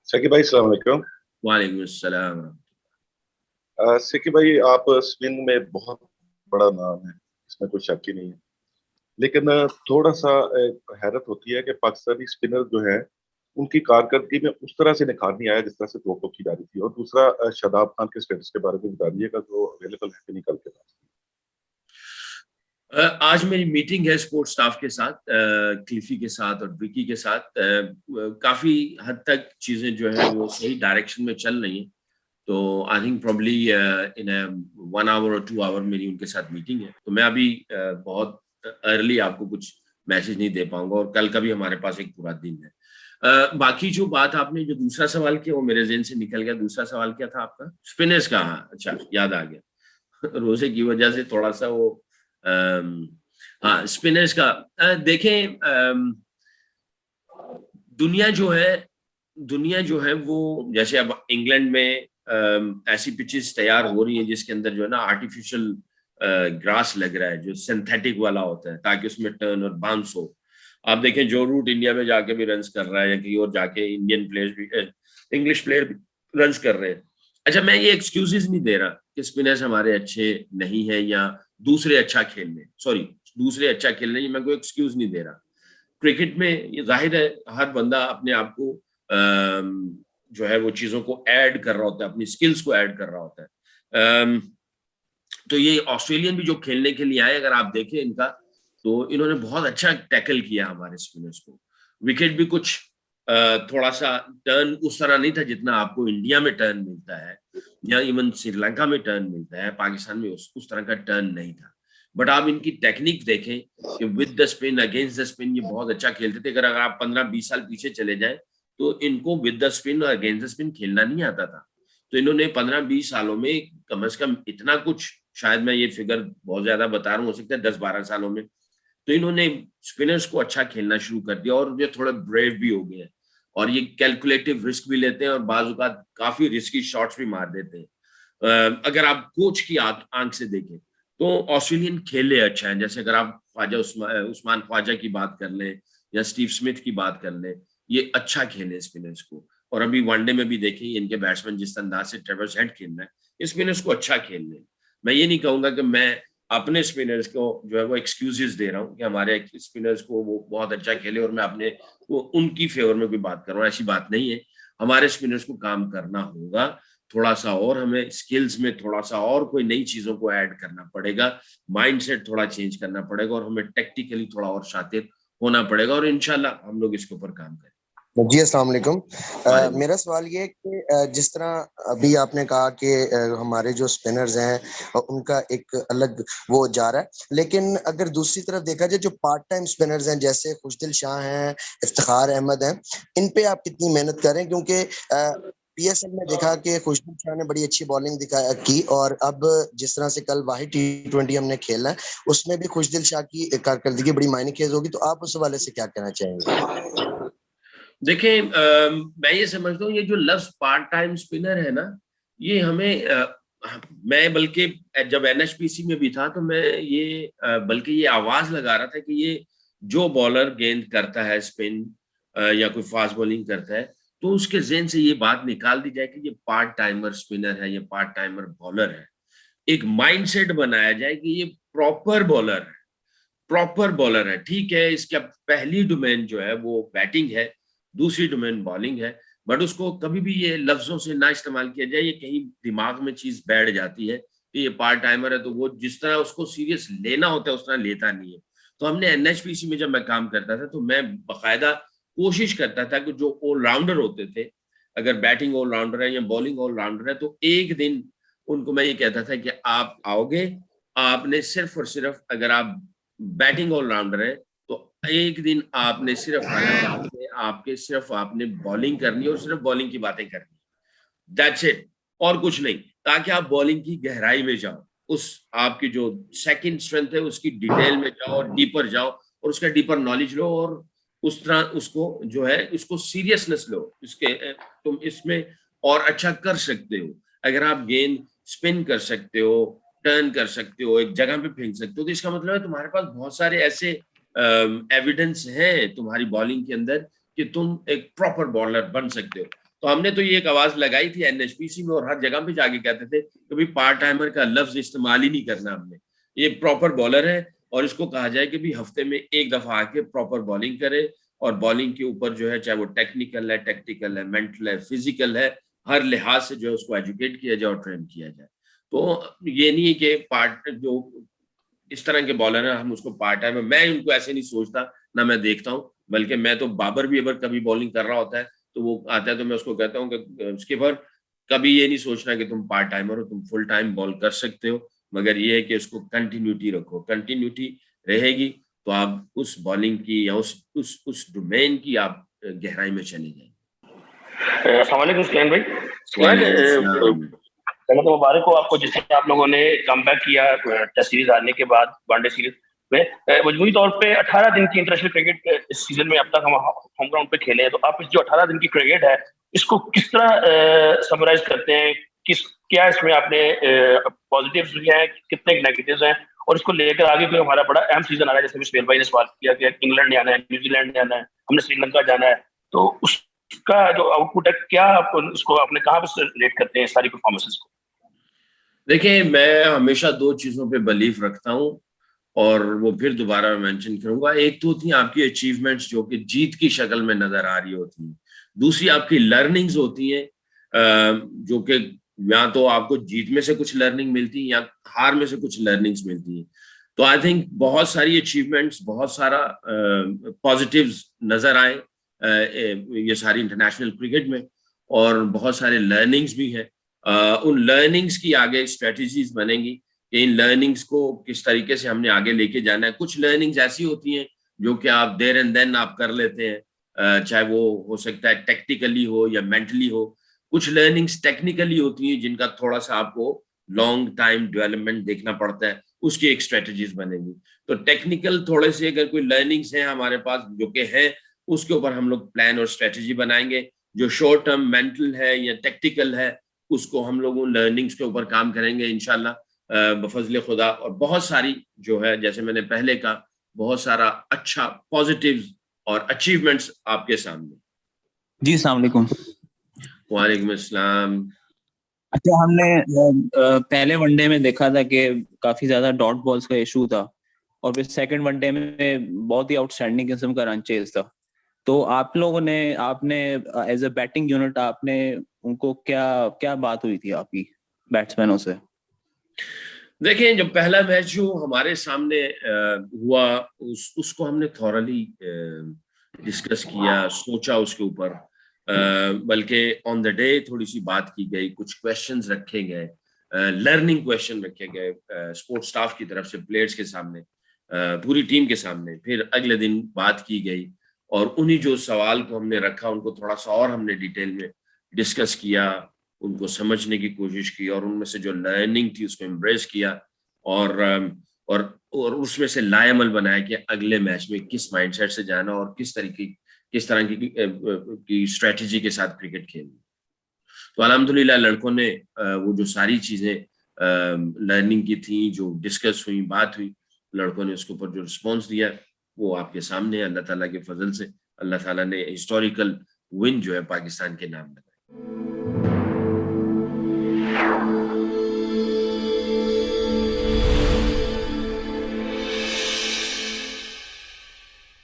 सकी भाई सलाम अलैकुम। वालेकुम अस्सलाम। सकी भाई, आप स्पिन में बहुत बड़ा नाम है, इसमें कोई शक ही नहीं है। लेकिन थोड़ा सा हैरत होती है कि पाकिस्तानी स्पिनर जो है उनकी कारकर्दगी में उस तरह से निखार नहीं आया जिस तरह से तवक्को की जा रही थी। और दूसरा, शादाब खान के स्टेटस के बारे में बता दीजिएगा, जो अवेलेबल है कि नहीं कल के पास। आज मेरी मीटिंग है स्पोर्ट्स स्टाफ के साथ, क्लिफी के साथ और विकी के साथ। काफी हद तक चीजें जो है वो सही डायरेक्शन में चल रही हैं। तो I think probably in 1 hour और 2 आवर मेरी उनके साथ मीटिंग है। तो मैं अभी बहुत अर्ली आपको कुछ मैसेज नहीं दे पाऊंगा, और कल का भी हमारे पास एक पूरा दिन है। बाकी जो बात आपने जो दूसरा सवाल किया वो मेरे ज़हन से निकल गया। दूसरा सवाल क्या था आपका? स्पिनर्स का, हाँ अच्छा याद आ गया। रोजे की वजह से थोड़ा सा वो अम, हाँ स्पिनर्स का देखें। दुनिया जो है दुनिया जो है वो जैसे अब इंग्लैंड में ऐसी पिचेस तैयार हो रही है जिसके अंदर जो है ना आर्टिफिशियल ग्रास लग रहा है, जो सिंथेटिक वाला होता है, ताकि उसमें टर्न और बाउंस हो। आप देखें जो रूट इंडिया में जाके भी रन्स कर रहा है, या कहीं और जाके इंडियन प्लेयर्स भी, इंग्लिश प्लेयर भी रन्स कर रहे हैं। अच्छा, मैं ये एक्सक्यूजेस नहीं दे रहा कि स्पिनर्स हमारे अच्छे नहीं है या दूसरे अच्छा खेल रहे, सॉरी दूसरे अच्छा खेल रहे हैं, मैं कोई एक्सक्यूज नहीं दे रहा। क्रिकेट में ये जाहिर है हर बंदा अपने आप को जो है वो चीजों को ऐड कर रहा होता है, अपनी स्किल्स को ऐड कर रहा होता है। तो ये ऑस्ट्रेलियन भी जो खेलने के लिए आए, अगर आप देखें इनका, तो इन्होंने बहुत अच्छा टैकल किया हमारे स्पिनर्स को। विकेट भी कुछ थोड़ा सा टर्न उस तरह नहीं था जितना आपको इंडिया में टर्न मिलता है, या इवन श्रीलंका में टर्न मिलता है। पाकिस्तान में उस तरह का टर्न नहीं था। बट आप इनकी टेक्निक देखें कि with the spin against the spin ये बहुत अच्छा खेलते थे। अगर आप 15-20 साल पीछे चले जाए तो इनको विद द स्पिन और अगेंस्ट द स्पिन खेलना नहीं आता था। तो इन्होंने 15-20 सालों में कम से कम इतना कुछ, शायद मैं ये फिगर बहुत ज्यादा बता रहा हूँ, हो सकता है 10-12 सालों में, तो इन्होंने स्पिनर्स को अच्छा खेलना शुरू कर दिया। और ये थोड़े ब्रेव भी हो गए हैं, और ये कैलकुलेटिव रिस्क भी लेते हैं, और बाजुकात काफी रिस्की शॉट्स भी मार देते हैं। अगर आप कोच की आंख से देखें तो ऑस्ट्रेलियन खेले अच्छा है। जैसे अगर आप ख्वाजा उस्मान ख्वाजा की बात कर लें, या स्टीव स्मिथ की बात कर लें, ये अच्छा खेले स्पिनर्स को। और अभी वनडे में भी देखें इनके बैट्समैन जिस अंदाज से ट्रेवर्स हेड खेल रहे हैं, स्पिनर्स को अच्छा खेल रहे हैं। मैं ये नहीं कहूंगा कि मैं अपने स्पिनर्स को जो है वो एक्सक्यूजेस दे रहा हूँ कि हमारे स्पिनर्स को वो बहुत अच्छा खेले और मैं अपने वो उनकी फेवर में कोई बात कर रहा हूँ, ऐसी बात नहीं है। हमारे स्पिनर्स को काम करना होगा थोड़ा सा, और हमें स्किल्स में थोड़ा सा और कोई नई चीजों को ऐड करना पड़ेगा, माइंडसेट थोड़ा चेंज करना पड़ेगा, और हमें टेक्निकली थोड़ा और शातिर होना पड़ेगा, और इंशाल्लाह हम लोग इसके ऊपर काम करें। जी अस्सलाम वालेकुम। वालेकुम। मेरा सवाल ये है कि जिस तरह अभी आपने कहा कि हमारे जो स्पिनर्स हैं उनका एक अलग वो जा रहा है, लेकिन अगर दूसरी तरफ देखा जाए जो पार्ट टाइम स्पिनर्स हैं जैसे खुशदिल शाह हैं, इफ्तिखार अहमद हैं, इन पे आप कितनी मेहनत कर रहे हैं? क्योंकि पीएसएल में देखा कि खुशदिल शाह ने बड़ी अच्छी बॉलिंग की, और अब जिस तरह से कल वाहिद T20 हमने खेला है उसमें भी खुशदिल शाह की कारकर्दगी बड़ी मायने खेज होगी। तो आप उस हवाले से क्या कहना चाहेंगे? देखिए, मैं ये समझता हूँ ये जो लफ्ज पार्ट टाइम स्पिनर है ना, ये हमें मैं बल्कि जब एनएचपीसी में भी था तो मैं ये बल्कि ये आवाज लगा रहा था कि ये जो बॉलर गेंद करता है स्पिन, या कोई फास्ट बॉलिंग करता है, तो उसके जेहन से ये बात निकाल दी जाए कि ये पार्ट टाइमर स्पिनर है, ये पार्ट टाइमर बॉलर है। एक माइंडसेट बनाया जाए कि ये प्रॉपर बॉलर है, प्रॉपर बॉलर है। ठीक है, इसका पहली डोमेन जो है वो बैटिंग है, दूसरी डोमेन बॉलिंग है, बट उसको कभी भी ये लफ्जों से ना इस्तेमाल किया जाए। ये कहीं दिमाग में चीज बैठ जाती है कि ये पार्ट टाइमर है, तो वो जिस तरह उसको सीरियस लेना होता है उस तरह लेता नहीं है। तो हमने एनएचपीसी में जब मैं काम करता था तो मैं बाकायदा कोशिश करता था कि जो ऑलराउंडर होते थे, अगर बैटिंग ऑलराउंडर है या बॉलिंग ऑलराउंडर है, तो एक दिन उनको मैं ये कहता था कि आप आओगे, आपने सिर्फ और सिर्फ, अगर आप बैटिंग ऑलराउंडर है तो एक दिन आपने सिर्फ आना है, आपके सिर्फ आपने बॉलिंग करनी है और सिर्फ बॉलिंग की बातें करनी, दैट्स इट, और कुछ नहीं। ताकि आप बॉलिंग की गहराई में जाओ, उस आपकी जो सेकंड स्ट्रेंथ है उसकी डिटेल में जाओ, डीपर जाओ, और उसका डीपर नॉलेज लो, और उस तरह उसको जो है इसको सीरियसनेस लो, इसके तुम इसमें और अच्छा कर सकते हो। अगर आप गेंद स्पिन कर सकते हो, टर्न कर सकते हो, एक जगह पे फेंक सकते हो, तो इसका मतलब है तुम्हारे पास बहुत सारे ऐसे एविडेंस है तुम्हारी बॉलिंग के अंदर कि तुम एक प्रॉपर बॉलर बन सकते हो। तो तो हमने तो ये एक आवाज लगाई थी एनएचपीसी में और हर जगह पे जाके कहते थे कि भाई पार्ट टाइमर का लफ्ज इस्तेमाल ही नहीं करना हमने, ये प्रॉपर बॉलर है और इसको कहा जाए कि भी हफ्ते में एक दफा आके प्रॉपर बॉलिंग करे और बॉलिंग के ऊपर जो है चाहे वो टेक्निकल है, टैक्टिकल है, मेंटल है, फिजिकल है, हर लिहाज से जो है उसको एजुकेट किया जाए और ट्रेन किया जाए। तो ये नहीं है कि पार्ट जो इस तरह के बॉलर हैं हम उसको पार्ट टाइम, मैं उनको ऐसे नहीं सोचता ना मैं देखता हूँ, बल्कि मैं तो बाबर भी अगर कभी बॉलिंग कर रहा होता है तो वो आता है तो मैं उसको कहता हूँ कि स्किपर कभी ये नहीं सोचना कि तुम पार्ट टाइमर हो, तुम फुल टाइम बॉल कर सकते हो, मगर ये है कि उसको कंटिन्यूटी रखो, कंटिन्यूटी रहेगी तो आप उस बॉलिंग की या उस डोमेन की आप गहराई में चले जाएंगे। अस्सलाम वालेकुम सुकैन भाई। वालेकुम अस्सलाम। पहले तो मुबारक हो आपको जिससे आप लोगों ने कमबैक किया टेस्ट सीरीज हारने के बाद वनडे सीरीज में। मजमूई तौर पे 18 दिन की इंटरनेशनल क्रिकेट इस सीजन में अब तक हम होम ग्राउंड पे खेले हैं, तो आप इस जो 18 दिन की क्रिकेट है इसको किस तरह समराइज करते हैं, क्या इसमें आपने पॉजिटिव्स भी हैं, कितने नेगेटिव्स हैं, और इसको लेकर आगे कोई हमारा बड़ा अहम सीजन आ रहा है, जैसे सुहेल भाई ने सवाल किया कि इंग्लैंड ने आना है, न्यूजीलैंड ने आना है, हमने श्रीलंका जाना है, तो उसका जो आउटपुट है क्या आप उसको आपने कहाँ पे रेट करते हैं सारी परफॉर्मेंसेस को? देखिए मैं हमेशा दो चीजों पे बिलीफ रखता हूँ और वो फिर दोबारा मेंशन करूंगा। एक तो होती है आपकी अचीवमेंट्स जो कि जीत की शक्ल में नजर आ रही होती हैं, दूसरी आपकी लर्निंग्स होती हैं जो कि या तो आपको जीत में से कुछ लर्निंग मिलती है या हार में से कुछ लर्निंग्स मिलती हैं। तो आई थिंक बहुत सारी अचीवमेंट्स, बहुत सारा पॉजिटिव्स नजर आए ये सारी इंटरनेशनल क्रिकेट में, और बहुत सारे लर्निंग्स भी हैं। उन लर्निंग्स की आगे स्ट्रेटजीज बनेंगी कि इन लर्निंग्स को किस तरीके से हमने आगे लेके जाना है। कुछ लर्निंग्स ऐसी होती हैं जो कि आप देयर एंड देन आप कर लेते हैं, चाहे वो हो सकता है टेक्निकली हो या मेंटली हो। कुछ लर्निंग्स टेक्निकली होती हैं जिनका थोड़ा सा आपको लॉन्ग टाइम डेवलपमेंट देखना पड़ता है, उसकी एक स्ट्रेटजीज बनेगी। तो टेक्निकल थोड़े से अगर कोई लर्निंग्स हैं हमारे पास जो कि है, उसके ऊपर हम लोग प्लान और स्ट्रेटजी बनाएंगे। जो शॉर्ट टर्म मेंटल है या टेक्टिकल है उसको हम लोग उन लर्निंग्स के ऊपर काम करेंगे इंशाल्लाह बफजल खुदा। और बहुत सारी जो है जैसे मैंने पहले कहा, बहुत सारा अच्छा पॉजिटिव्स और अचीवमेंट्स आपके सामने। जी अस्सलाम वालेकुम। वालेकुम अस्सलाम। अच्छा, हमने पहले वनडे में देखा था कि काफी ज्यादा डॉट बॉल्स का इशू था और फिर सेकंड वनडे में बहुत ही आउटस्टैंडिंग किस्म का रन चेज था। तो आप लोगों ने आपने एज अ बैटिंग यूनिट आपने उनको क्या बात हुई थी आपकी बैट्समैनों से? देखिए जो पहला मैच जो हमारे सामने हुआ उसको हमने थॉरली डिस्कस किया, सोचा उसके ऊपर, बल्कि ऑन द डे थोड़ी सी बात की गई, कुछ क्वेश्चंस रखे गए, लर्निंग क्वेश्चन रखे गए स्पोर्ट स्टाफ की तरफ से प्लेयर्स के सामने, पूरी टीम के सामने। फिर अगले दिन बात की गई और उन्हीं जो सवाल को हमने रखा उनको थोड़ा सा और हमने डिटेल में डिस्कस किया, उनको समझने की कोशिश की और उनमें से जो लर्निंग थी उसको एम्ब्रेस किया और उसमें से लाएमल बनाया कि अगले मैच में किस माइंडसेट से जाना और किस तरह की स्ट्रेटजी के साथ क्रिकेट खेलना। तो अल्हम्दुलिल्लाह लड़कों ने वो जो सारी चीजें लर्निंग की थी, जो डिस्कस हुई, बात हुई, लड़कों ने उसके ऊपर जो रिस्पॉन्स दिया वो आपके सामने। अल्लाह ताला के फजल से अल्लाह ताला ने हिस्टोरिकल विन जो है पाकिस्तान के नाम में